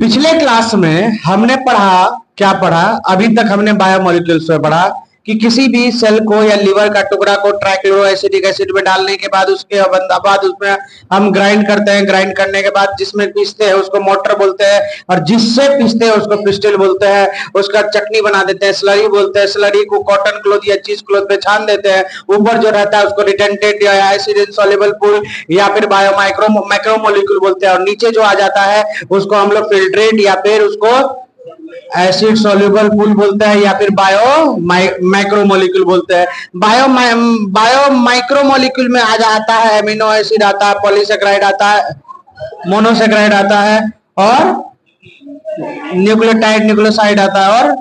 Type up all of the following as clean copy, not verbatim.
पिछले क्लास में हमने पढ़ा, क्या पढ़ा? अभी तक हमने बायोमोलिक्यूल्स में पढ़ा कि किसी भी सेल को या लीवर का टुकड़ा को ट्राइक्लोरोएसिटिक एसिड में डालने के बाद उसके बाद उसमें हम ग्राइंड करते हैं। ग्राइंड करने के बाद जिसमें पीसते हैं उसको मोटर बोलते हैं, और जिससे पीसते हैं उसको पिस्टिल बोलते हैं। उसका चटनी बना देते हैं, स्लरी बोलते हैं। स्लरी को कॉटन क्लॉथ या चीज क्लॉथ पे छान देते हैं। ऊपर जो रहता है उसको रिटेंटेड या एसिड इनसॉल्युबल पूल या फिर मैक्रोमोलिक्यूल बोलते हैं, और नीचे जो आ जाता है उसको हम लोग फिल्ट्रेट या फिर उसको एसिड सॉल्युबल पूल बोलते हैं या फिर माइक्रोमोलिक्यूल बोलते हैं। बायो माइक्रोमोलिक्यूल में आ जाता है एमिनो एसिड आता है, पॉलीसेकेराइड आता है, मोनोसेकेराइड आता है और न्यूक्लियोटाइड न्यूक्लियोसाइड आता है, और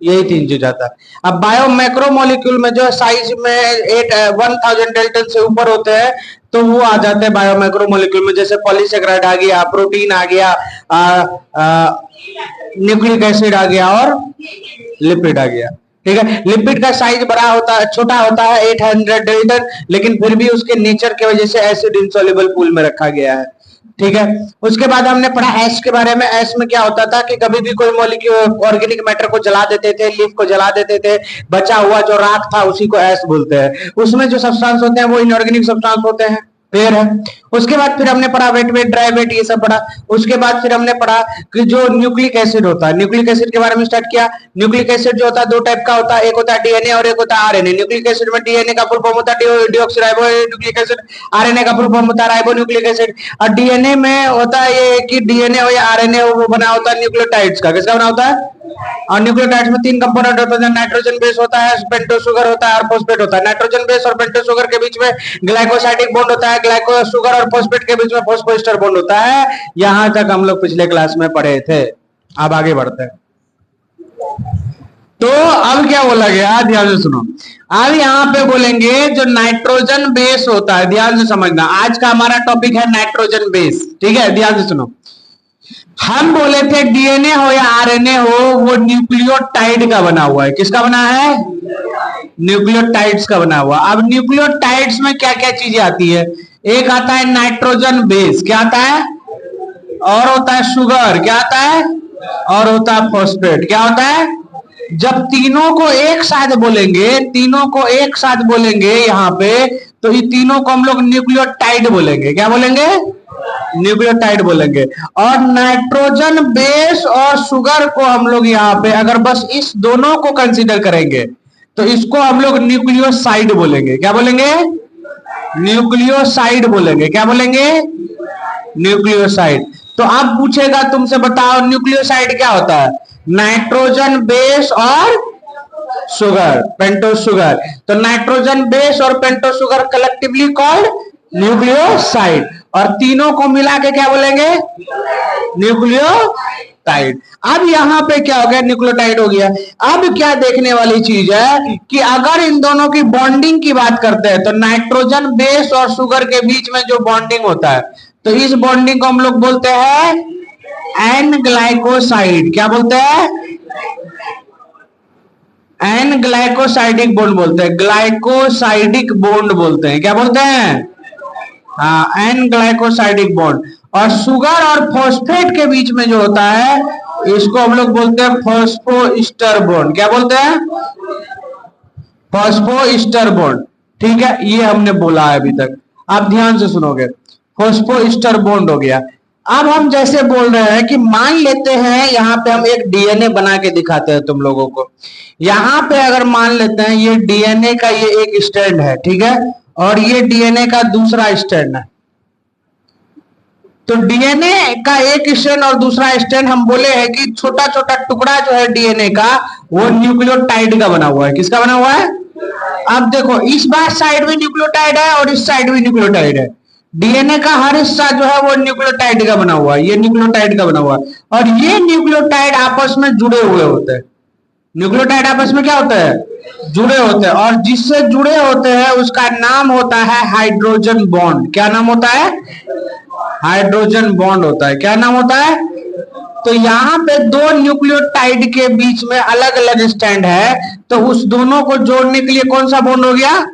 यही तीन चीज आता है। अब बायो मैक्रोमोलिक्यूल में जो साइज में 1000 डेल्टन से ऊपर होते हैं तो वो आ जाते हैं बायो मैक्रोमोलिक्यूल में, जैसे पॉलीसेकेराइड आ गया, प्रोटीन आ गया, न्यूक्लिक एसिड आ गया और लिपिड आ गया। ठीक है, लिपिड का साइज बड़ा होता है, छोटा होता है 800 डेल्टन, लेकिन फिर भी उसके नेचर की वजह से एसिड इनसॉल्युबल पूल में रखा गया है। ठीक है, उसके बाद हमने पढ़ा एश के बारे में। एश में क्या होता था कि कभी भी कोई मॉलिक्यूल ऑर्गेनिक मैटर को जला देते थे, लीफ को जला देते थे, बचा हुआ जो राख था उसी को एश बोलते हैं। उसमें जो सब्सटेंस होते हैं वो इनऑर्गेनिक सब्सटेंस होते हैं, पेड़ है। उसके बाद फिर हमने पढ़ा वेट वेट ड्राई वेट, ये सब पढ़ा। उसके बाद फिर हमने पढ़ा कि जो न्यूक्लिक एसिड होता है, न्यूक्लिक एसिड के बारे में स्टार्ट किया। न्यूक्लिक एसिड जो होता है दो टाइप का होता है, एक होता है डीएनए और एक होता है आरएनए। न्यूक्लिक एसिड में डीएनए का फुल फॉर्म होता है डीऑक्सीराइबो न्यूक्लिक एसिड, आरएनए का फुल फॉर्म होता है राइबो न्यूक्लिक एसिड। और डीएनए में होता है ये कि डीएनए हो या आरएनए हो वो बना होता है न्यूक्लियोटाइड्स का। किसका बना होता है? और न्यूक्लियोटाइड्स में 3 कंपोनेंट होते हैं, नाइट्रोजन बेस होता है, पेंटोस शुगर होता है और फॉस्फेट होता है। नाइट्रोजन बेस और पेंटोस शुगर के बीच में ग्लाइकोसाइडिक बॉन्ड होता है, ग्लाइको शुगर और फॉस्फेट के बीच में फॉस्फोएस्टर बॉन्ड होता है। यहां तक हम लोग पिछले क्लास में पढ़े थे। अब आगे बढ़ते हैं। तो अब क्या बोला गया, ध्यान से सुनो। अब यहां पे बोलेंगे जो नाइट्रोजन बेस होता है, ध्यान से समझना। आज का हमारा टॉपिक है नाइट्रोजन बेस। ठीक है, ध्यान से सुनो। हम बोले थे डीएनए हो या आरएनए हो वो न्यूक्लियोटाइड का बना हुआ है। किसका बना है? न्यूक्लियोटाइड्स का बना हुआ। अब न्यूक्लियोटाइड्स में क्या क्या चीजें आती है? एक आता है नाइट्रोजन बेस, क्या आता है? और होता है शुगर, क्या आता है? और होता है फॉस्फेट, क्या होता है? जब तीनों को एक साथ बोलेंगे, तीनों को एक साथ बोलेंगे यहाँ पे, तो ये तीनों को हम लोग न्यूक्लियोटाइड बोलेंगे। क्या बोलेंगे? न्यूक्लियोटाइड बोलेंगे। और नाइट्रोजन बेस और शुगर को हम लोग यहाँ पे अगर बस इस दोनों को कंसीडर करेंगे तो इसको हम लोग न्यूक्लियोसाइड बोलेंगे। क्या बोलेंगे? न्यूक्लियोसाइड बोलेंगे। क्या बोलेंगे? न्यूक्लियोसाइड। तो अब पूछेगा तुमसे, बताओ न्यूक्लियोसाइड क्या होता है? नाइट्रोजन बेस और शुगर, पेंटोस शुगर। तो नाइट्रोजन बेस और pentose sugar collectively called nucleoside, और तीनों को मिला के क्या बोलेंगे? न्यूक्लियोटाइड। अब यहां पे क्या हो गया? न्यूक्लियोटाइड हो गया। अब क्या देखने वाली चीज है कि अगर इन दोनों की बॉन्डिंग की बात करते हैं तो नाइट्रोजन बेस और शुगर के बीच में जो बॉन्डिंग होता है तो इस बॉन्डिंग को हम लोग बोलते हैं एन ग्लाइकोसाइड। क्या बोलते हैं? एन ग्लाइकोसाइडिक बॉन्ड बोलते हैं, ग्लाइकोसाइडिक बॉन्ड बोलते हैं। क्या बोलते हैं? हाँ, एन ग्लाइकोसाइडिक बॉन्ड। और शुगर और फॉस्फेट के बीच में जो होता है इसको हम लोग बोलते हैं फॉस्फोइस्टर बॉन्ड। क्या बोलते हैं? फॉस्फोइस्टर बॉन्ड। ठीक है, ये हमने बोला है अभी तक। आप ध्यान से सुनोगे, फॉस्फोइस्टर बॉन्ड हो गया। अब हम जैसे बोल रहे हैं कि मान लेते हैं यहाँ पे हम एक डीएनए बना के दिखाते हैं तुम लोगों को। यहाँ पे अगर मान लेते हैं ये डीएनए का ये एक स्ट्रैंड है, ठीक है, और ये डीएनए का दूसरा स्ट्रैंड है। तो डीएनए का एक स्ट्रैंड और दूसरा स्ट्रैंड हम बोले हैं कि छोटा छोटा टुकड़ा जो है डीएनए का वो न्यूक्लियोटाइड का बना हुआ है। किसका बना हुआ है? अब देखो, इस बार साइड में न्यूक्लियोटाइड है और इस साइड में न्यूक्लियोटाइड है। डीएनए का हर हिस्सा जो है वो न्यूक्लियोटाइड का बना हुआ है, ये न्यूक्लियोटाइड का बना हुआ है, और ये न्यूक्लियोटाइड आपस में जुड़े हुए होते हैं। न्यूक्लियोटाइड आपस में क्या होता है? जुड़े होते हैं, और जिससे जुड़े होते हैं उसका नाम होता है हाइड्रोजन बॉन्ड। क्या नाम होता है? हाइड्रोजन बॉन्ड होता है। क्या नाम होता है? तो यहाँ पे दो न्यूक्लियोटाइड के बीच में अलग अलग स्टैंड है, तो उस दोनों को जोड़ने के लिए कौन सा बॉन्ड हो गया?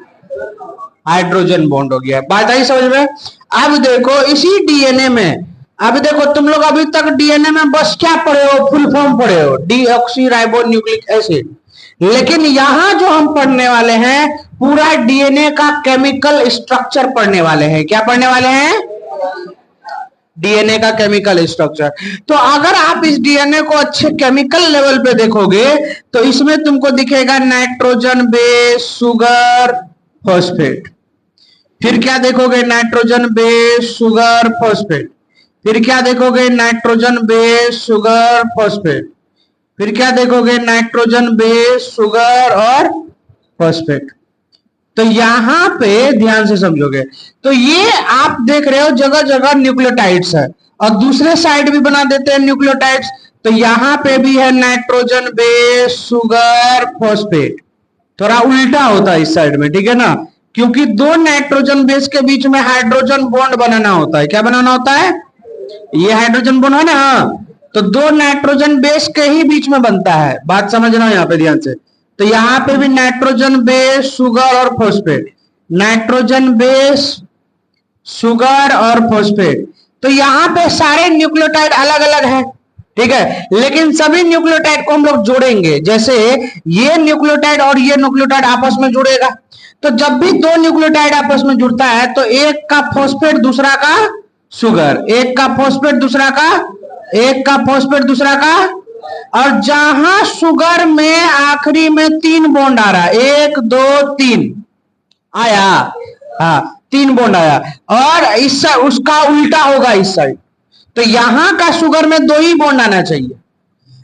हाइड्रोजन बॉन्ड हो गया। बात आई समझ में? अब देखो, इसी डीएनए में अब देखो तुम लोग अभी तक डीएनए में बस क्या पढ़े हो, फुल फॉर्म पढ़े हो, डीऑक्सी राइबोन्यूक्लिक एसिड। लेकिन यहां जो हम पढ़ने वाले हैं पूरा डीएनए का केमिकल स्ट्रक्चर पढ़ने वाले हैं। क्या पढ़ने वाले हैं? डीएनए का केमिकल स्ट्रक्चर। तो अगर आप इस डीएनए को अच्छे केमिकल लेवल पे देखोगे तो इसमें तुमको दिखेगा नाइट्रोजन बेस, शुगर, फॉस्फेट। फिर क्या देखोगे? Nitrogen base, sugar, phosphate. फिर क्या देखोगे? Nitrogen base, sugar, phosphate. फिर क्या देखोगे? नाइट्रोजन बेस, शुगर और फॉस्फेट। तो यहां पे ध्यान से समझोगे तो ये आप देख रहे हो जगह जगह न्यूक्लियोटाइड्स है, और दूसरे साइड भी बना देते हैं न्यूक्लियोटाइड्स। तो यहां पे भी है नाइट्रोजन बेस, शुगर, फॉस्फेट। थोड़ा उल्टा होता है इस साइड में, ठीक है ना, क्योंकि दो नाइट्रोजन बेस के बीच में हाइड्रोजन बॉन्ड बनाना होता है। क्या बनाना होता है? ये हाइड्रोजन बॉन्ड है ना, तो दो नाइट्रोजन बेस के ही बीच में बनता है। बात समझना यहाँ पे ध्यान से। तो यहाँ पे भी नाइट्रोजन बेस, शुगर और फॉस्फेट, नाइट्रोजन बेस, शुगर और फॉस्फेट। तो यहाँ पे सारे न्यूक्लियोटाइड अलग अलग है, ठीक है, लेकिन सभी न्यूक्लियोटाइड को हम लोग जोड़ेंगे। जैसे ये न्यूक्लियोटाइड और ये न्यूक्लियोटाइड आपस में जुड़ेगा, तो जब भी दो न्यूक्लियोटाइड आपस में जुड़ता है तो एक का फॉस्फेट दूसरा का शुगर, एक का फॉस्फेट दूसरा का, एक का फॉस्फेट दूसरा का, और जहां शुगर में आखिरी में 3 बॉन्ड आ रहा है, 1 2 3 आया, हाँ 3 बॉन्ड आया, और इस उसका उल्टा होगा इस साइड। तो यहां का शुगर में 2 ही बॉन्ड आना चाहिए।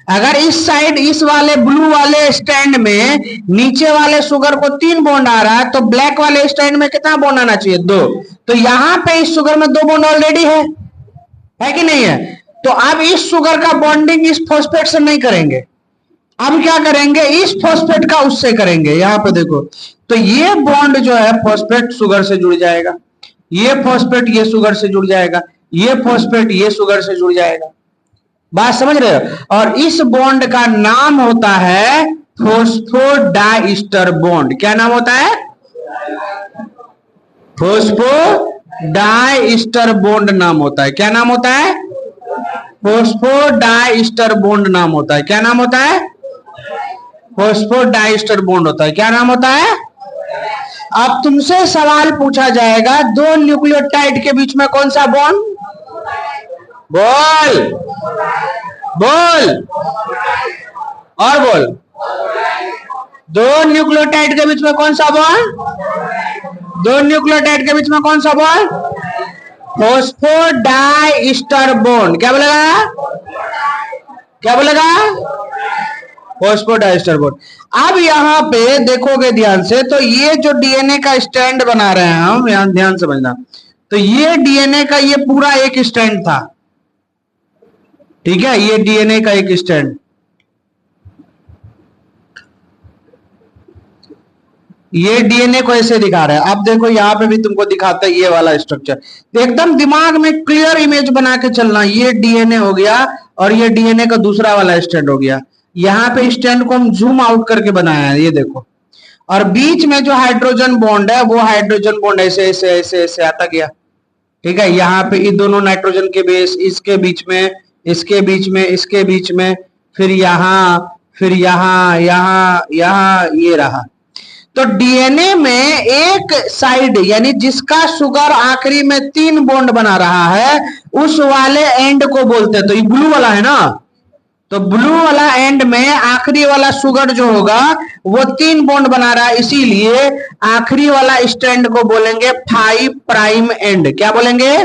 अगर इस साइड इस वाले ब्लू वाले स्टैंड में नीचे वाले शुगर को 3 बॉन्ड आ रहा है तो ब्लैक वाले स्टैंड में कितना बॉन्ड आना चाहिए? 2। तो यहां पे इस शुगर में 2 बॉन्ड ऑलरेडी है कि नहीं है? तो अब इस शुगर का बॉन्डिंग इस फॉस्फेट से नहीं करेंगे, अब क्या करेंगे? इस फॉस्फेट का उससे करेंगे। यहां पे देखो, तो ये बॉन्ड जो है फॉस्फेट शुगर से जुड़ जाएगा, ये फॉस्फेट ये शुगर से जुड़ जाएगा, ये फॉस्फेट ये शुगर से जुड़ जाएगा। बात समझ रहे हो? और इस बॉन्ड का नाम होता है फॉस्फोडाइस्टर बॉन्ड। क्या नाम होता है? फॉस्फोडाइस्टर बॉन्ड नाम होता है। क्या नाम होता है? फॉस्फोडाइस्टर बॉन्ड नाम होता है। क्या नाम होता है? फॉस्फोडाइस्टर बॉन्ड होता है। क्या नाम होता है? अब तुमसे सवाल पूछा जाएगा, दो न्यूक्लियोटाइड के बीच में कौन सा बॉन्ड? बोल बोल और बोल। दो न्यूक्लियोटाइड के बीच में कौन सा बॉन्ड? दो न्यूक्लियोटाइड के बीच में कौन सा बॉन्ड? Phosphodiester bond. क्या बोलेगा? क्या बोलेगा? Phosphodiester bond. अब यहां पे देखोगे ध्यान से, तो ये जो डीएनए का स्टैंड बना रहे हैं हम, यहां ध्यान समझना, तो ये डीएनए का ये पूरा एक स्टैंड था, ठीक है, ये डीएनए का एक स्टैंड। ये डीएनए को ऐसे दिखा रहा है। अब देखो यहां पे भी तुमको दिखाता है ये वाला स्ट्रक्चर। एकदम दिमाग में क्लियर इमेज बना के चलना। ये डीएनए हो गया और ये डीएनए का दूसरा वाला स्टैंड हो गया। यहाँ पे स्टैंड को हम जूम आउट करके बनाया है, ये देखो। और बीच में जो हाइड्रोजन बॉन्ड है वो हाइड्रोजन बॉन्ड ऐसे ऐसे ऐसे ऐसे आता गया, ठीक है। यहाँ पे ये दोनों नाइट्रोजन के बेस, इसके बीच में, इसके बीच में, इसके बीच में, फिर यहाँ, फिर यहाँ, यहाँ, यहाँ, ये रहा। तो डीएनए में एक साइड यानी जिसका शुगर आखिरी में 3 बॉन्ड बना रहा है उस वाले एंड को बोलते हैं। तो ये ब्लू वाला है ना, तो ब्लू वाला एंड में आखिरी वाला शुगर जो होगा वो 3 बॉन्ड बना रहा है, इसीलिए आखिरी वाला स्टैंड को बोलेंगे 5 प्राइम एंड। क्या बोलेंगे?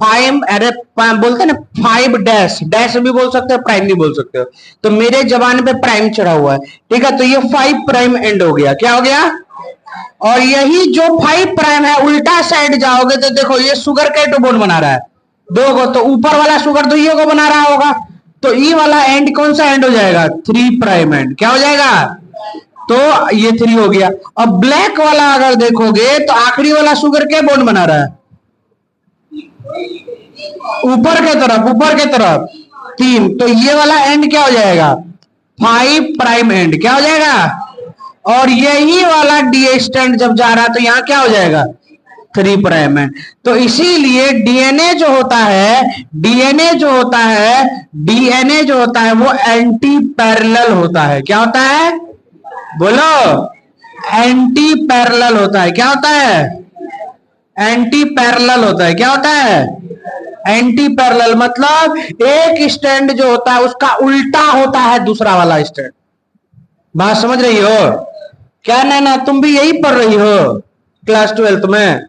5, अरे बोलते हैं ना 5 डैश, डैश भी बोल सकते हो, प्राइम भी बोल सकते हो। तो मेरे जबान पे प्राइम चढ़ा हुआ है, ठीक है। तो ये 5 प्राइम एंड हो गया। क्या हो गया? और यही जो 5 प्राइम है उल्टा साइड जाओगे तो देखो ये शुगर का 2 बॉन्ड बना रहा है, 2 को। तो ऊपर वाला शुगर तो ये को बना रहा होगा, तो ई वाला एंड कौन सा एंड हो जाएगा? 3 प्राइम एंड। क्या हो जाएगा? तो ये 3 हो गया। और ब्लैक वाला अगर देखोगे तो आखिरी वाला शुगर क्या बॉन्ड बना रहा है? ऊपर के तरफ, ऊपर के तरफ 3। तो ये वाला एंड क्या हो जाएगा? 5 प्राइम एंड। क्या हो जाएगा? और यही वाला डी स्टैंड जब जा रहा है तो यहां क्या हो जाएगा? 3 प्राइम है। तो इसीलिए डीएनए जो होता है वो एंटी पैरेलल होता है। क्या होता है बोलो? एंटी पैरेलल होता है। क्या होता है? एंटी पैरेलल होता है। क्या होता है? एंटी पैरेलल मतलब एक स्टैंड जो होता है उसका उल्टा होता है दूसरा वाला स्टैंड। बात समझ रही हो क्या? नैना तुम भी यही पढ़ रही हो क्लास 12th में?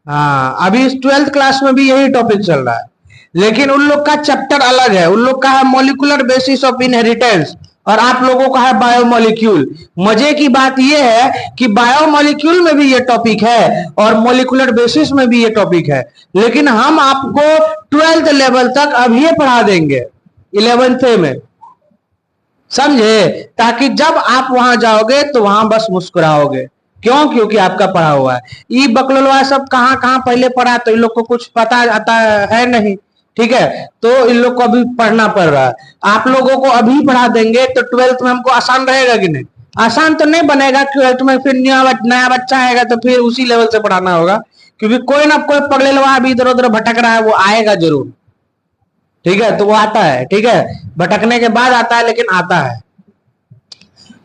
हाँ, अभी इस 12th क्लास में भी यही टॉपिक चल रहा है, लेकिन उन लोग का चैप्टर अलग है। उन लोग का है मॉलिक्यूलर बेसिस ऑफ इनहेरिटेंस और आप लोगों का है बायोमोलिक्यूल। मजे की बात यह है कि बायोमोलिक्यूल में भी ये टॉपिक है और मॉलिक्यूलर बेसिस में भी ये टॉपिक है, लेकिन हम आपको 12th लेवल तक अभी पढ़ा देंगे 11th में, समझे? ताकि जब आप वहां जाओगे तो वहां बस मुस्कुराओगे। क्यों? क्योंकि आपका पढ़ा हुआ है। ई बकलोलवा सब कहां कहां पहले पढ़ा, तो इन लोग को कुछ पता आता है नहीं, ठीक है? तो इन लोग को अभी पढ़ना पड़ रहा है। आप लोगों को अभी पढ़ा देंगे तो 12th में हमको आसान रहेगा कि नहीं? आसान तो नहीं बनेगा। 12th में फिर नया बच्चा आएगा तो फिर उसी लेवल से पढ़ाना होगा, क्योंकि कोई ना कोई पगलेलवा अभी इधर उधर भटक रहा है, वो आएगा जरूर, ठीक है? तो वो आता है, ठीक है? भटकने के बाद आता है, लेकिन आता है।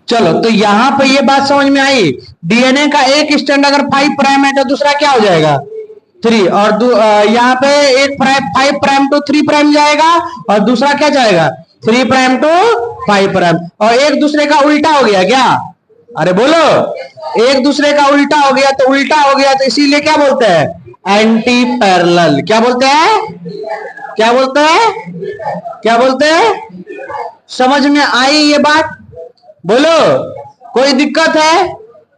चलो, तो यहां पे ये बात समझ में आई। डीएनए का एक स्टैंड अगर 5 प्राइम है तो दूसरा क्या हो जाएगा? 3। और यहाँ पे एक 5 प्राइम टू 3 प्राइम जाएगा और दूसरा क्या जाएगा? 3 प्राइम टू 5 प्राइम। और एक दूसरे का उल्टा हो गया क्या? अरे बोलो, एक दूसरे का उल्टा हो गया तो इसीलिए क्या बोलते हैं? Anti parallel. क्या बोलते हैं? क्या बोलते हैं? क्या बोलते हैं? समझ में आई ये बात? बोलो, कोई दिक्कत है?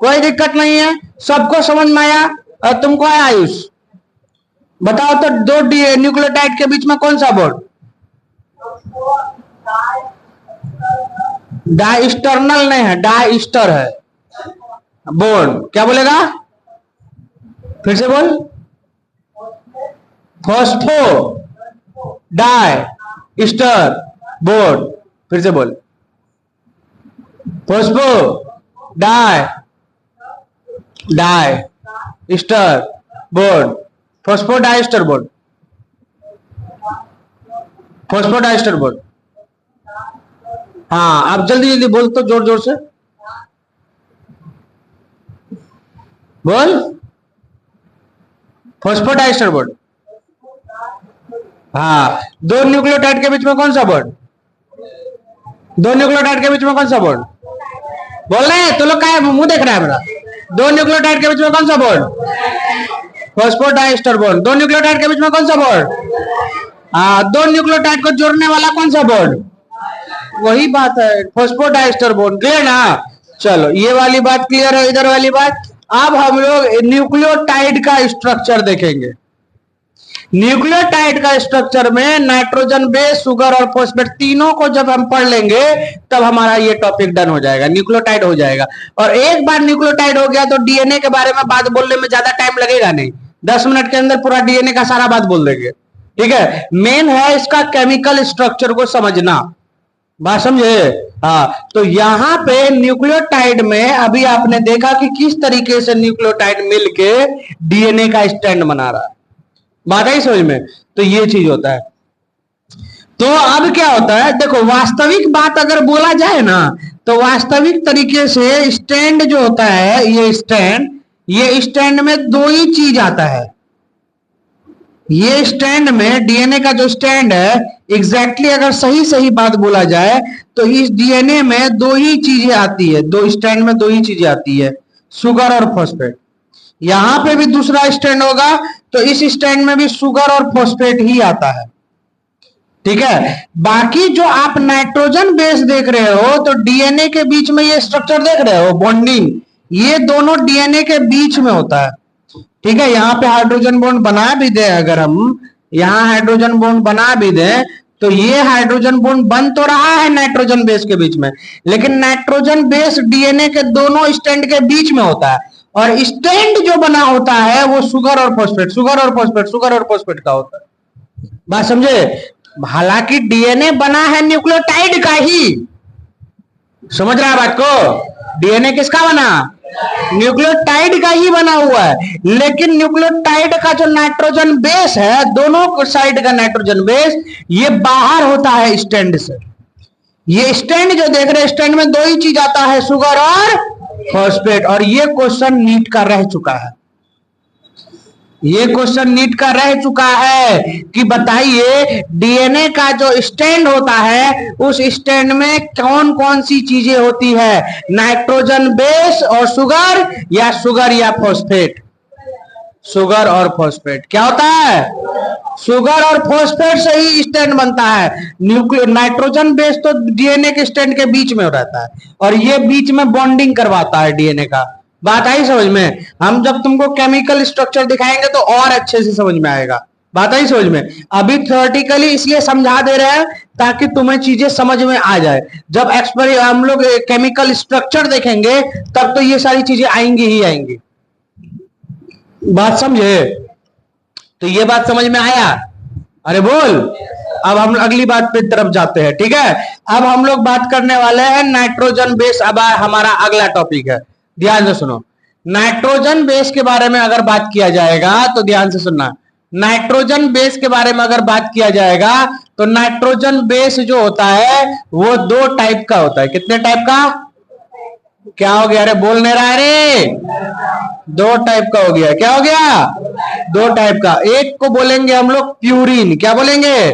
कोई दिक्कत नहीं है, सबको समझ में आया? और तुमको आया आयुष? बताओ तो, दो न्यूक्लियोटाइड के बीच में कौन सा बॉन्ड? डाइस्टर्नल नहीं है, डाइस्टर है बॉन्ड। क्या बोलेगा? फिर से बोल। Phosphodiester bond. फिर से बोल। Phosphodiester bond. Phosphodiester bond. Phosphodiester bond. हाँ, आप जल्दी जल्दी बोल तो, जोर जोर से बोल। Phosphodiester bond. हाँ, दो न्यूक्लियोटाइड के बीच में कौन सा बॉन्ड? दो न्यूक्लियोटाइड के बीच में कौन सा बॉन्ड? बोल रहे हैं तो लोग क्या मुंह देख रहा है मेरा? दो न्यूक्लियोटाइड के बीच में कौन सा बॉन्ड? Phosphodiester bond. दो न्यूक्लियोटाइड के बीच में कौन सा बॉन्ड? दो न्यूक्लियोटाइड को जोड़ने वाला कौन सा बॉन्ड? वही बात है, फॉस्फोडाइस्टर बॉन्ड। क्लियर ना? चलो, ये वाली बात क्लियर है। इधर वाली बात, अब हम लोग न्यूक्लियोटाइड का स्ट्रक्चर देखेंगे। न्यूक्लियोटाइड का स्ट्रक्चर में नाइट्रोजन बेस, शुगर और फॉस्फेट तीनों को जब हम पढ़ लेंगे तब हमारा ये टॉपिक डन हो जाएगा, न्यूक्लियोटाइड हो जाएगा। और एक बार न्यूक्लियोटाइड हो गया तो डीएनए के बारे में बात बोलने में ज्यादा टाइम लगेगा नहीं, 10 मिनट के अंदर पूरा डीएनए का सारा बात बोल देंगे, ठीक है? मेन है इसका केमिकल स्ट्रक्चर को समझना। बात समझे? हाँ, तो यहाँ पे न्यूक्लियोटाइड में अभी आपने देखा कि किस तरीके से न्यूक्लियोटाइड मिलके डीएनए का स्टैंड बना रहा है। बात आई समझ में? तो ये चीज होता है। तो अब क्या होता है, देखो, वास्तविक बात अगर बोला जाए ना, तो वास्तविक तरीके से स्टैंड जो होता है, ये स्टैंड में दो ही चीज आता है। ये स्टैंड में, डीएनए का जो स्टैंड है, एग्जैक्टली अगर सही सही बात बोला जाए तो इस डीएनए में दो ही चीजें आती है, दो स्टैंड में दो ही चीजें आती है, शुगर और फॉस्फेट। यहां पे भी दूसरा स्टैंड होगा तो इस स्टैंड में भी शुगर और फॉस्फेट ही आता है, ठीक है? बाकी जो आप नाइट्रोजन बेस देख रहे हो, तो डीएनए के बीच में ये स्ट्रक्चर देख रहे हो, बॉन्डिंग, ये दोनों डीएनए के बीच में होता है, ठीक है? यहाँ पे हाइड्रोजन बॉन्ड बना भी दे, अगर हम यहाँ हाइड्रोजन बॉन्ड बना भी दे, तो ये हाइड्रोजन बॉन्ड बन तो रहा है नाइट्रोजन बेस के बीच में, लेकिन नाइट्रोजन बेस डीएनए के दोनों स्टैंड के बीच में होता है, और स्टैंड जो बना होता है वो शुगर और फॉस्फेट, शुगर और फॉस्फेट, शुगर और फॉस्फेट का होता है। बात समझे? हालांकि डीएनए बना है न्यूक्लियोटाइड का ही, समझ रहा है बात को? डीएनए किसका बना? न्यूक्लियोटाइड का ही बना हुआ है, लेकिन न्यूक्लियोटाइड का जो नाइट्रोजन बेस है, दोनों साइड का नाइट्रोजन बेस, ये बाहर होता है स्टैंड से। ये स्टैंड जो देख रहे हैं, स्टैंड में दो ही चीज आता है, शुगर और फॉस्फेट। और ये क्वेश्चन नीट का रह चुका है, ये क्वेश्चन नीट का रह चुका है कि बताइए डीएनए का जो स्टैंड होता है, उस स्टैंड में कौन कौन सी चीजें होती है, नाइट्रोजन बेस और शुगर या फॉस्फेट। शुगर और फॉस्फेट क्या होता है, शुगर और फॉस्फेट से ही स्टैंड बनता है। नाइट्रोजन बेस तो डीएनए के स्टैंड के बीच में रहता है, और ये बीच में बॉन्डिंग करवाता है डीएनए का। बात आई समझ में? हम जब तुमको केमिकल स्ट्रक्चर दिखाएंगे तो और अच्छे से समझ में आएगा। बात आई समझ में? अभी थ्योरेटिकली इसलिए समझा दे रहे हैं ताकि तुम्हें चीजें समझ में आ जाए। जब हम लोग केमिकल स्ट्रक्चर देखेंगे तब तो ये सारी चीजें आएंगी ही आएंगी। बात समझे? तो ये बात समझ में आया? अरे बोल। अब हम अगली बात पे तरफ जाते हैं, ठीक है? अब हम लोग बात करने वाले हैं नाइट्रोजन बेस। अब हमारा अगला टॉपिक है, ध्यान से सुनो। नाइट्रोजन बेस के बारे में अगर बात किया जाएगा तो ध्यान से सुनना। नाइट्रोजन बेस के बारे में अगर बात किया जाएगा तो नाइट्रोजन बेस जो होता है वो दो टाइप का होता है। कितने टाइप का? क्या हो गया? अरे बोल नहीं रहा रे। दो टाइप का हो गया। क्या हो गया? दो टाइप का। एक को बोलेंगे हम लोग प्यूरिन। क्या बोलेंगे?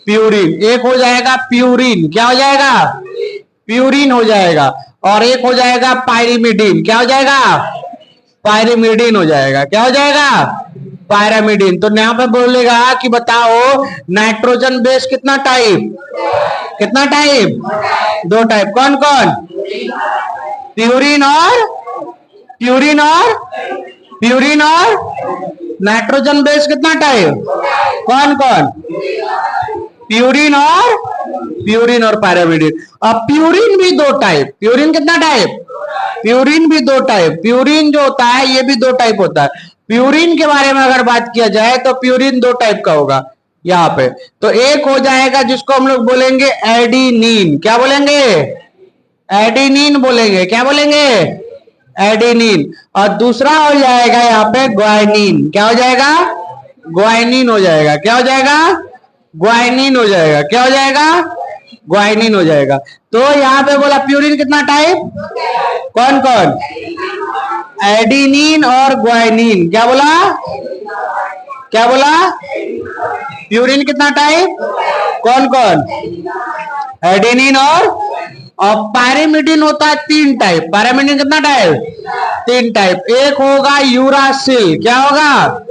प्यूरिन। एक हो जाएगा प्यूरिन। क्या हो जाएगा? प्यूरिन हो जाएगा। और एक हो जाएगा पायरिमिडीन। क्या हो जाएगा? पायरिमिडीन हो जाएगा। क्या हो जाएगा? पायरिमिडीन। तो यहाँ पे बोलेगा कि बताओ नाइट्रोजन बेस कितना टाइप? कितना टाइप? दो टाइप। कौन कौन? प्यूरिन और नाइट्रोजन बेस कितना टाइप? कौन कौन? प्यूरिन और पायरिमिडीन। अब प्यूरिन भी दो टाइप। प्यूरिन कितना टाइप? प्यूरिन भी दो टाइप। प्यूरिन जो होता है ये भी दो टाइप होता है। प्यूरिन के बारे में अगर बात किया जाए तो प्यूरिन दो टाइप का होगा यहाँ पे। तो एक हो जाएगा जिसको हम लोग बोलेंगे एडिनिन। क्या बोलेंगे? एडिनिन बोलेंगे। क्या बोलेंगे? एडिनिन। और दूसरा हो जाएगा यहाँ पे ग्वाइनिन। क्या हो जाएगा? ग्वाइनिन हो जाएगा। क्या हो जाएगा? ग्वाइनिन हो जाएगा। क्या हो जाएगा? ग्वाइनिन हो जाएगा। तो यहाँ पे बोला प्यूरिन कितना टाइप? कौन कौन? एडिनिन और ग्वाइनिन। क्या बोला? क्या बोला? प्यूरिन कितना टाइप? कौन कौन? एडिनिन और पायरिमिडीन होता है तीन टाइप। पायरिमिडीन कितना टाइप? तीन टाइप। एक होगा यूरासिल। क्या होगा?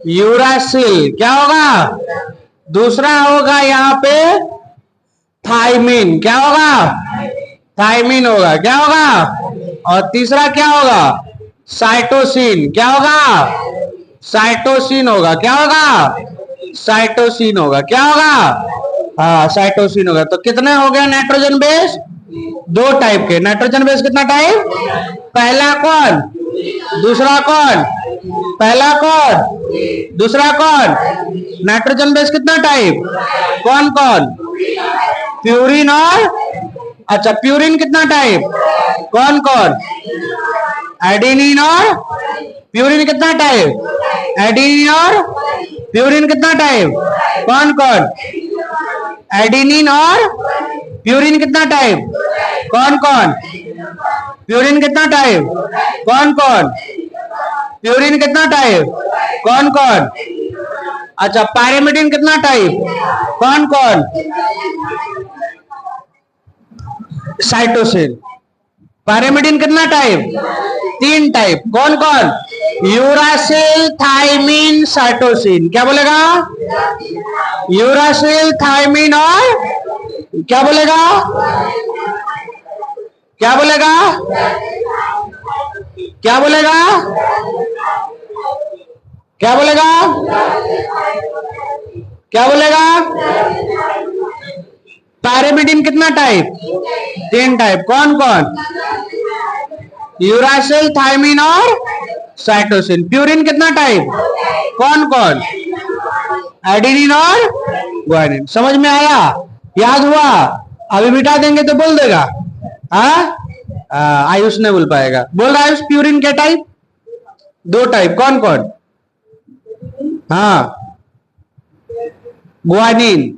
यूरासिल। क्या होगा? दूसरा होगा यहाँ पे थाइमिन। क्या होगा? थाइमिन होगा। क्या होगा? और तीसरा क्या होगा? साइटोसिन। क्या होगा? साइटोसिन होगा। क्या होगा? साइटोसिन होगा। क्या होगा? हाँ, साइटोसिन होगा। तो कितने हो गए नाइट्रोजन बेस? दो टाइप के। नाइट्रोजन बेस कितना टाइप? पहला कौन? दूसरा कौन? पहला कौन? दूसरा कौन? नाइट्रोजन बेस कितना टाइप? कौन कौन? प्यूरिन और अच्छा, प्यूरिन कितना टाइप? कौन कौन? एडिनिन और प्यूरिन कितना टाइप? एडिनिन और प्यूरिन कितना टाइप? कौन कौन? एडिनिन और प्यूरिन कितना टाइप? कौन कौन? प्यूरिन कितना टाइप? कौन कौन? प्यूरिन कितना टाइप? कौन कौन? अच्छा, पायरिमिडीन कितना टाइप? कौन कौन? साइटोसिन। पायरिमिडीन कितना टाइप? तीन टाइप। कौन कौन? Uracil, thymine, cytosine. क्या बोलेगा? यूरासिल, थाइमिन और क्या बोलेगा? क्या बोलेगा? क्या बोलेगा? क्या बोलेगा? क्या बोलेगा? पायरिमिडीन कितना टाइप? तीन टाइप। कौन कौन? यूरासिल, थाइमिन और साइटोसिन। प्यूरिन कितना टाइप? कौन कौन? एडिनिन और ग्वानिन। समझ में आया? याद हुआ? अभी मिटा देंगे तो बोल देगा। हाँ, आयुष ने बोल पाएगा। बोल रहा आयुष, प्यूरिन के टाइप? 2 टाइप, कौन कौन? हाँ, ग्वानिन।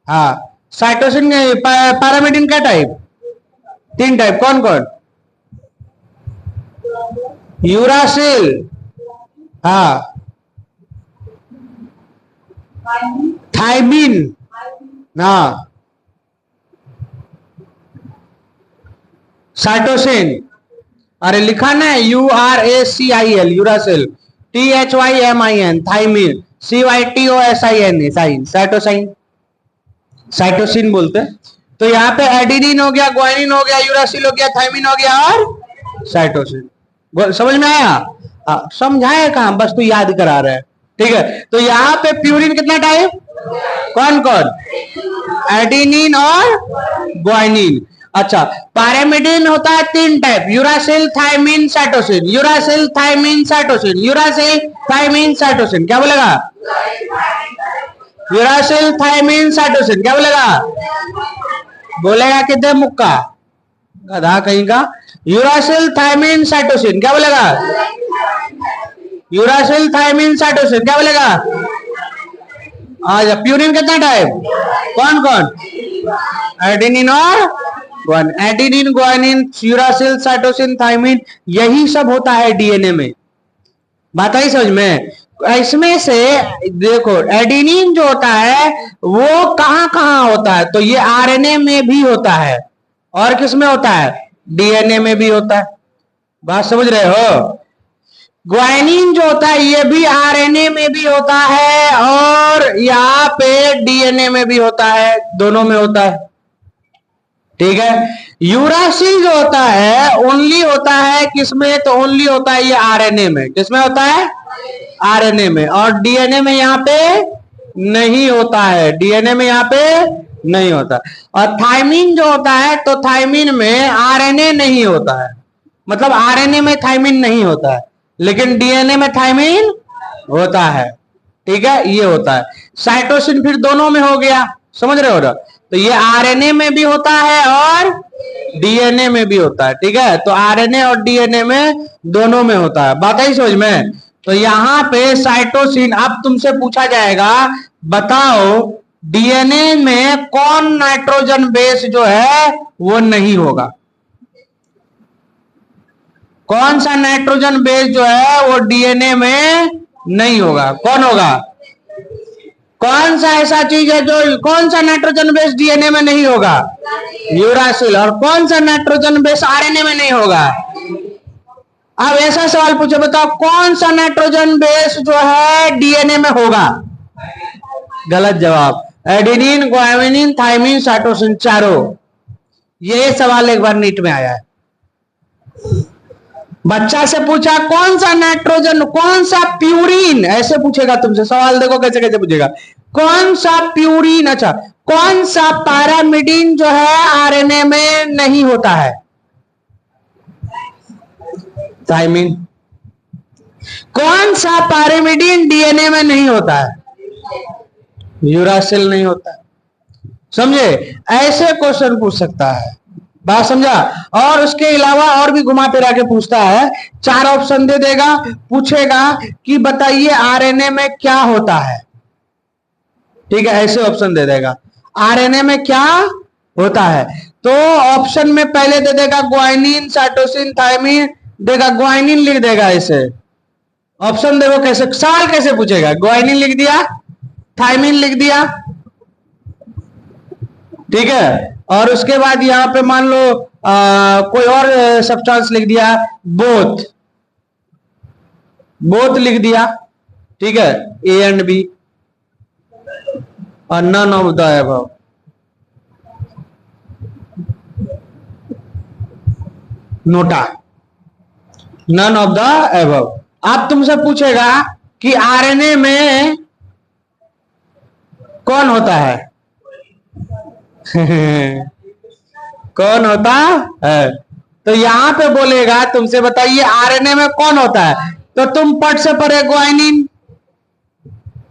हाँ, साइटोसिन पैरामिडिन का टाइप? 3 टाइप, कौन कौन? यूरासिल, हाँ, थाइमिन, हाँ, साइटोसिन। अरे लिखा ना, URACIL, uracil, THYMIN, thymine, CYTOSIN, साइन, साइटोसाइन, साइटोसिन बोलते हैं। तो यहाँ पे एडिनिन हो गया, ग्वानिन हो गया, यूरासिल हो गया, थाइमिन हो गया और साइटोसिन। समझ में आया? समझाए कहां, बस तो याद करा रहे हैं। ठीक है, तो यहाँ पे प्यूरिन कितना टाइप? कौन कौन? एडिनिन और ग्वानिन। अच्छा, पैरामिडिन होता है 3 type, uracil, thymine, cytosine, uracil, thymine, cytosine, uracil, thymine, cytosine. क्या बोलेगा? Uracil, thymine, cytosine. क्या बोलेगा? बोलेगा कितने मुक्का, गधा कहीं का। Uracil, thymine, cytosine. क्या बोलेगा? Uracil, thymine, cytosine. क्या बोलेगा? आज प्यूरिन कितना टाइप? कौन कौन? एडिनिन और guanine. Adenine, guanine, uracil, cytosine, thymine, यही सब होता है डीएनए में। बात आई समझ में? इसमें से देखो, एडिनिन जो होता है वो कहां कहां होता है? तो ये आरएनए में भी होता है। और किस में होता है? डीएनए में भी होता है। बात समझ रहे हो? ग्वानिन जो होता है ये भी आरएनए में भी होता है और यहाँ पे डीएनए में भी होता है, दोनों में होता है। ठीक है, यूरासिल जो होता है ओनली होता है किसमें? तो ओनली होता है ये आरएनए में। किसमें होता है? आरएनए में। और डीएनए में यहाँ पे नहीं होता है, डीएनए में यहाँ पे नहीं होता। और थाइमिन जो होता है, तो थाइमिन में आरएनए नहीं होता है, मतलब आरएनए में थाइमिन नहीं होता है, लेकिन डीएनए में थाइमिन होता है। ठीक है, ये होता है। साइटोसिन फिर दोनों में हो गया, समझ रहे हो ना? तो ये आरएनए में भी होता है और डीएनए में भी होता है। ठीक है, तो आरएनए और डीएनए में दोनों में होता है। बात आई समझ में? तो यहाँ पे साइटोसिन, अब तुमसे पूछा जाएगा बताओ डीएनए में कौन नाइट्रोजन बेस जो है वो नहीं होगा? कौन सा नाइट्रोजन बेस जो है वो डीएनए में नहीं होगा? कौन होगा? कौन सा ऐसा चीज है जो, कौन सा नाइट्रोजन बेस डीएनए में नहीं होगा? यूरासिल। और कौन सा नाइट्रोजन बेस आरएनए में नहीं होगा? अब ऐसा सवाल पूछे, बताओ कौन सा नाइट्रोजन बेस जो है डीएनए में होगा? गलत जवाब। एडेनिन, ग्वानिन, थाइमिन, साइटोसिन, चारों। ये सवाल एक बार नीट में आया है। बच्चा से पूछा कौन सा नाइट्रोजन, कौन सा प्यूरिन, ऐसे पूछेगा तुमसे सवाल। देखो कैसे कैसे पूछेगा, कौन सा प्यूरिन, अच्छा कौन सा पैरामिडिन जो है आरएनए में नहीं होता है? थाइमिन। कौन सा पैरामिडिन डीएनए में नहीं होता है? यूरासिल नहीं होता है। समझे? ऐसे क्वेश्चन पूछ सकता है। बात समझा? और उसके अलावा और भी घुमा फिरा के पूछता है, 4 ऑप्शन दे देगा, पूछेगा कि बताइए आरएनए में क्या होता है। ठीक है, ऐसे ऑप्शन दे देगा, आरएनए में क्या होता है। तो ऑप्शन में पहले दे देगा ग्वानिन, साइटोसिन, थाइमिन, देगा ग्वानिन लिख देगा ऐसे। ऑप्शन देखो कैसे, सवाल कैसे पूछेगा, ग्वानिन लिख दिया, थाइमिन लिख दिया, ठीक है, और उसके बाद यहां पे मान लो कोई और सब्सटेंस लिख दिया, बोथ, बोथ लिख दिया, ठीक है, ए एंड बी, और none of the above. NOTA, none of the above. अब तुमसे पूछेगा कि आरएनए में कौन होता है? कौन होता है? तो यहां पे बोलेगा तुमसे बताइए आरएनए में कौन होता है, तो तुम पट से पढ़े ग्वानिन,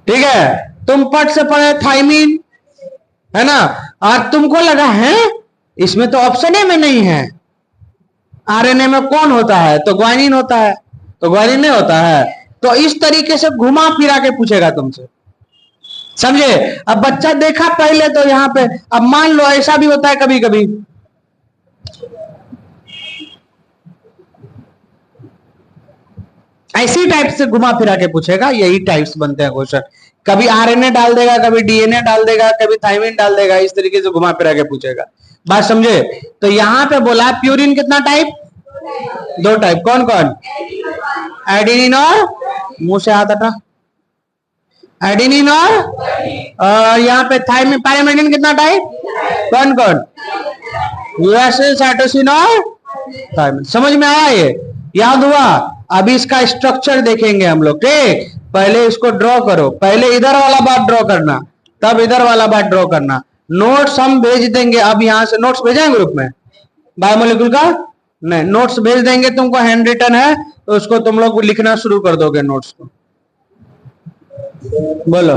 ठीक है, तुम पट से पढ़े थाइमिन, है ना, और तुमको लगा है इसमें तो ऑप्शन ए में नहीं है, आरएनए में कौन होता है? तो ग्वानिन होता है। तो ग्वानिन नहीं होता है। तो इस तरीके से घुमा फिरा के पूछेगा तुमसे, समझे? अब बच्चा देखा पहले तो यहाँ पे, अब मान लो ऐसा भी होता है कभी कभी, ऐसी टाइप से घुमा फिरा के पूछेगा, यही टाइप्स बनते हैं क्वेश्चन। कभी आरएनए डाल देगा, कभी डीएनए डाल देगा, कभी थायमिन डाल देगा, इस तरीके से घुमा फिरा के पूछेगा। बात समझे? तो यहाँ पे बोला प्यूरिन कितना टाइप? 2 टाइप। कौन कौन? एडेनिन और, मुंह से हाथ हटा, एडेनिन और यहाँ पे थायमिन, पैरामिडिन कितना टाइप? कौन कौन? यूरासिल, साइटोसिन और थायमिन। समझ में आया? ये याद हुआ? अभी इसका स्ट्रक्चर देखेंगे हम लोग। ठीक, पहले इसको ड्रॉ करो, पहले इधर वाला बात ड्रॉ करना, तब इधर वाला बात ड्रॉ करना। नोट्स हम भेज देंगे, अब यहां से नोट्स भेजेंगे ग्रुप में बायोमोलिक्यूल का, नहीं नोट्स भेज देंगे तुमको, हैंड रिटन है, तो उसको तुम लोग लिखना शुरू कर दोगे नोट्स को। बोलो।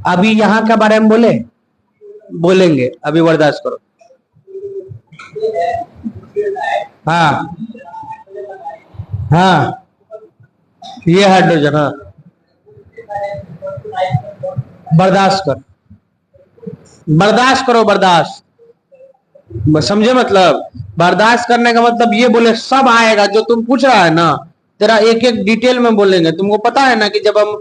अभी यहां के बारे में बोलेंगे, अभी बर्दाश्त करो। हाँ हाँ, ये हाइड्रोजन, हाँ बर्दाश्त कर, बर्दाश्त करो, बर्दाश्त समझे? मतलब बर्दाश्त करने का मतलब ये बोले सब आएगा जो तुम पूछ रहा है ना, तेरा एक एक डिटेल में बोलेंगे। तुमको पता है ना कि जब हम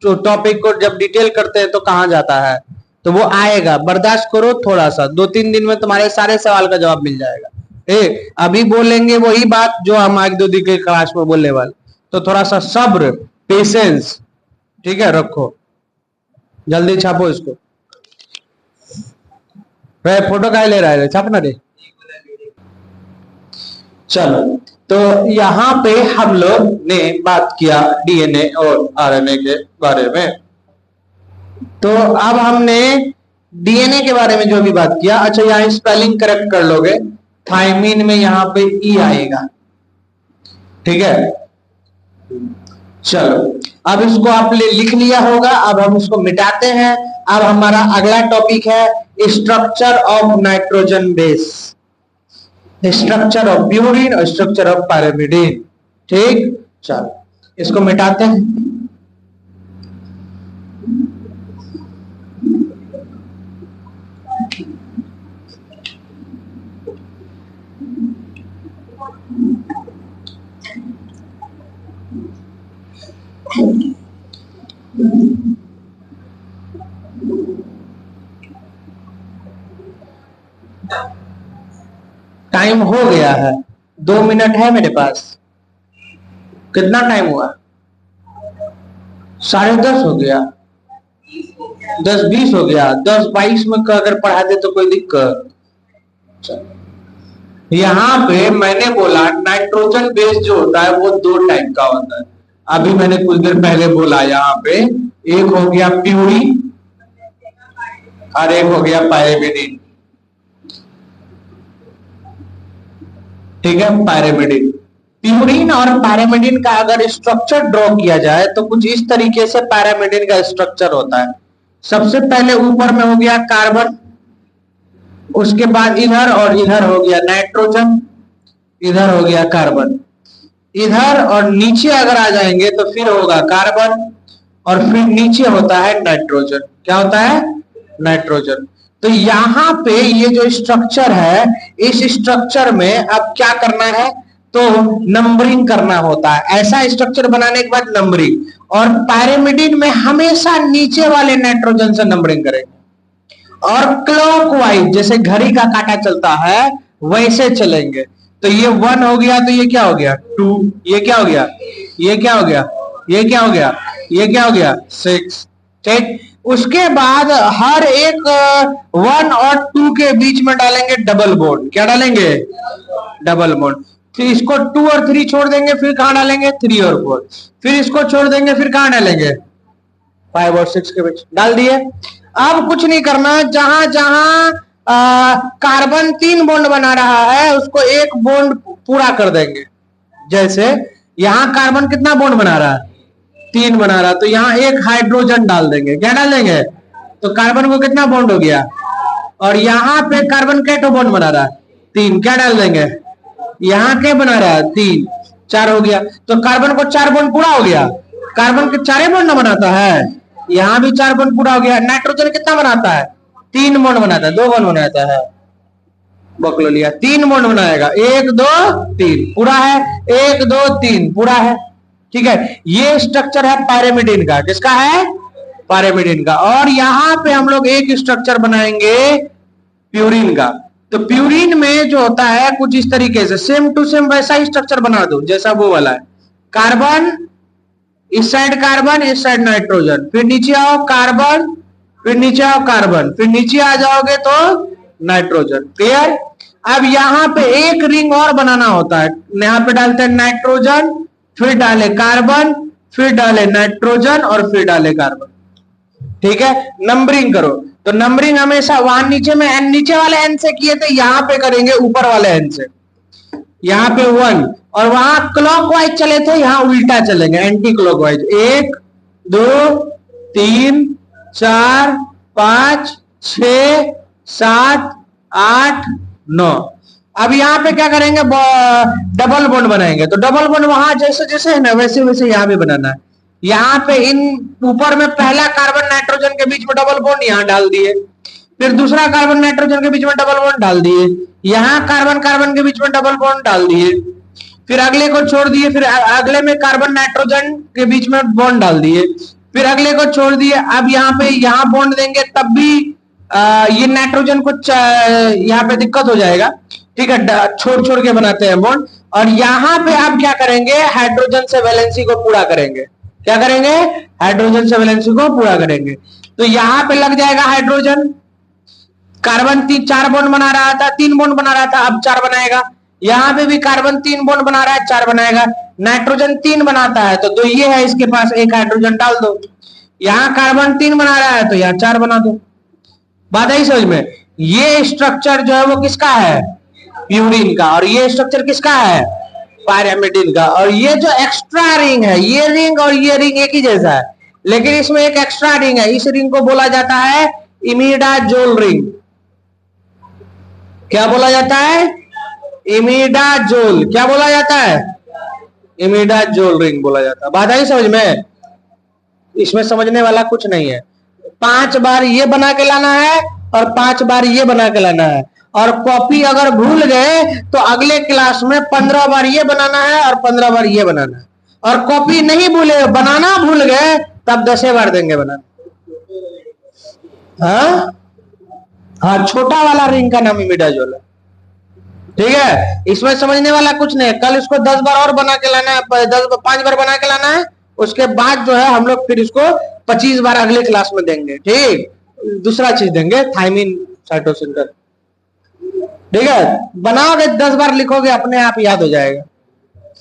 जो टॉपिक को जब डिटेल करते हैं तो कहाँ जाता है, तो वो आएगा। बर्दाश्त करो थोड़ा सा, 2-3 दिन में तुम्हारे सारे सवाल का जवाब मिल जाएगा। अभी बोलेंगे वही बात जो हम 1-2 दिन के क्लास में बोलने वाले, तो थोड़ा सा सब्र, पेशेंस, ठीक है, रखो। जल्दी छापो इसको। फोटो का ले रहा है, छापना रे। चलो, तो यहाँ पे हम लोग ने बात किया डीएनए और आरएनए के बारे में। तो अब हमने डीएनए के बारे में जो भी बात किया, अच्छा यहाँ स्पेलिंग करेक्ट कर लोगे, थायमिन में यहाँ पे ई आएगा, ठीक है। चलो, अब इसको आपने लिख लिया होगा, अब हम इसको मिटाते हैं। अब हमारा अगला टॉपिक है structure of nitrogen base, structure of purine और स्ट्रक्चर ऑफ पैरामिडिन। ठीक, चलो इसको मिटाते हैं। टाइम हो गया है, 2 मिनट है मेरे पास। कितना टाइम हुआ? 10:30 हो गया, 10:20 हो गया, 10:22 में अगर पढ़ा दे तो कोई दिक्कत। यहाँ पे मैंने बोला नाइट्रोजन बेस जो होता है वो 2 टाइप का होता है। अभी मैंने कुछ देर पहले बोला, यहाँ पे एक हो गया प्यूरिन और एक हो गया पैरामिडिन, ठीक है, पैरामिडिन। प्यूरिन और पैरामिडिन का अगर स्ट्रक्चर ड्रॉ किया जाए तो कुछ इस तरीके से पैरामिडिन का स्ट्रक्चर होता है। सबसे पहले ऊपर में हो गया कार्बन, उसके बाद इधर और इधर हो गया नाइट्रोजन, इधर हो गया कार्बन, इधर और नीचे अगर आ जाएंगे तो फिर होगा कार्बन और फिर नीचे होता है नाइट्रोजन। क्या होता है? नाइट्रोजन। तो यहाँ पे ये जो स्ट्रक्चर है, इस स्ट्रक्चर में अब क्या करना है, तो नंबरिंग करना होता है। ऐसा स्ट्रक्चर बनाने के बाद नंबरिंग, और पैरामिडिन में हमेशा नीचे वाले नाइट्रोजन से नंबरिंग करेंगे और क्लॉकवाइज, जैसे घड़ी का कांटा चलता है वैसे चलेंगे। तो ये 1 हो गया, तो ये क्या हो गया 2, ये क्या हो गया, ये क्या हो गया, ये क्या हो गया, ये क्या हो गया 6, ठीक। उसके बाद हर एक 1 और 2 के बीच में डालेंगे डबल बॉन्ड। क्या डालेंगे? Double bond. फिर इसको 2 और 3 छोड़ देंगे, फिर कहां डालेंगे 3 और 4, फिर इसको छोड़ देंगे, फिर कहां डालेंगे 5 और 6 के बीच डाल दिए। अब कुछ नहीं करना, जहां जहां कार्बन 3 बॉन्ड बना रहा है उसको 1 बॉन्ड पूरा कर देंगे। जैसे यहां कार्बन कितना बॉन्ड बना रहा है? 3 बना रहा, तो यहां 1 हाइड्रोजन डाल देंगे। क्या डाल देंगे? तो कार्बन को कितना बॉन्ड हो गया, और यहाँ पे कार्बन कैटो बॉन्ड बना रहा है 3, क्या डाल देंगे, यहाँ क्या बना रहा है 3, 4 हो गया। तो कार्बन को 4 बॉन्ड पूरा हो गया, कार्बन के 4 बॉन्ड ना बनाता है, यहाँ भी 4 बॉन्ड पूरा हो गया। नाइट्रोजन कितना बनाता है, 3 बॉन्ड बनाता है, 2 बॉन्ड बनाता है, बकलो लिया, 3 बॉन्ड बनाएगा, 1 2 3 पूरा है, 1 2 3 पूरा है, ठीक है। ये स्ट्रक्चर है पायरेमिडिन का, किसका है, पायरेमिडिन का। और यहां पे हम लोग एक स्ट्रक्चर बनाएंगे प्यूरिन का। तो प्यूरिन में जो होता है कुछ इस तरीके से, सेम टू सेम वैसा ही स्ट्रक्चर बना दो जैसा वो वाला है, कार्बन इस साइड, कार्बन इस साइड नाइट्रोजन, फिर नीचे आओ कार्बन, फिर नीचे आओ कार्बन, फिर नीचे आ जाओगे तो नाइट्रोजन, क्लियर। अब यहाँ पे एक रिंग और बनाना होता है, यहाँ पे डालते हैं नाइट्रोजन, फिर डाले कार्बन, फिर डाले नाइट्रोजन और फिर डाले कार्बन, ठीक है। नंबरिंग करो, तो नंबरिंग हमेशा वहां नीचे में एन, नीचे वाले एन से किए थे, यहां पे करेंगे ऊपर वाले एन से। यहाँ पे 1, और वहां क्लॉकवाइज चले थे, यहाँ उल्टा चलेंगे एंटी क्लॉकवाइज, 1 2 3 4 5 6 7 8 9। अब यहाँ पे क्या करेंगे, डबल बॉन्ड बनाएंगे। तो डबल बॉन्ड वहां जैसे जैसे है ना वैसे वैसे यहाँ भी बनाना है। यहाँ पे इन ऊपर में पहला कार्बन नाइट्रोजन के बीच में डबल बॉन्ड यहाँ डाल दिए, फिर दूसरा कार्बन नाइट्रोजन के बीच में डबल बॉन्ड डाल दिए, यहाँ कार्बन कार्बन के बीच में डबल बॉन्ड डाल दिए, फिर अगले को छोड़ दिए, फिर अगले में कार्बन नाइट्रोजन के बीच में बॉन्ड डाल दिए, फिर अगले को छोड़ दिए। अब यहाँ पे यहाँ बॉन्ड देंगे तब भी ये नाइट्रोजन को यहाँ पे दिक्कत हो जाएगा, ठीक है, छोड़ छोड़ के बनाते हैं बॉन्ड। और यहाँ पे आप क्या करेंगे, हाइड्रोजन से वैलेंसी को पूरा करेंगे, क्या करेंगे, हाइड्रोजन से वैलेंसी को पूरा करेंगे। तो यहाँ पे लग जाएगा हाइड्रोजन, कार्बन 4 बॉन्ड बना रहा था, 3 बॉन्ड बना रहा था, अब 4 बनाएगा। यहाँ पे भी कार्बन 3 बॉन्ड बना रहा है, 4 बनाएगा। नाइट्रोजन 3 बनाता है तो 2 ये है इसके पास, एक हाइड्रोजन डाल दो। यहाँ कार्बन 3 बना रहा है तो यहाँ 4 बना दो। बात आई समझ में। ये स्ट्रक्चर जो है वो किसका है, प्यूरिन का, और ये स्ट्रक्चर किसका है, पायरेमिडिन का। और ये जो एक्स्ट्रा रिंग है, ये रिंग और ये रिंग एक ही जैसा है, लेकिन इसमें एक एक्स्ट्रा रिंग है, इस रिंग को बोला जाता है इमिडाजोल रिंग। क्या बोला जाता है, इमिडाजोल, क्या बोला जाता है, इमिडाजोल रिंग बोला जाता है। बात आई समझ में, इसमें समझने वाला कुछ नहीं है। 5 बार ये बना के लाना है और 5 बार ये बना के लाना है, और कॉपी अगर भूल गए तो अगले क्लास में 15 बार ये बनाना है और 15 बार ये बनाना है। और कॉपी नहीं भूले, बनाना भूल गए, तब 10 बार देंगे बनाना। हाँ, छोटा वाला रिंग का नाम इमिडाजोल है, ठीक है। इसमें समझने वाला कुछ नहीं है। कल इसको 10 बार और बना के लाना है, 5 बार बना के लाना है, उसके बाद जो है हम लोग फिर इसको 25 बार अगले क्लास में देंगे, ठीक। दूसरा चीज देंगे, थायमिन साइटोसिन, ठीक है। बनाओगे 10 बार लिखोगे, अपने आप याद हो जाएगा,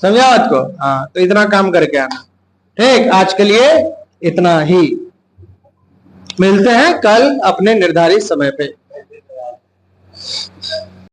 समझा बात को। हाँ, तो इतना काम करके आना, ठीक। आज के लिए इतना ही, मिलते हैं कल अपने निर्धारित समय पे।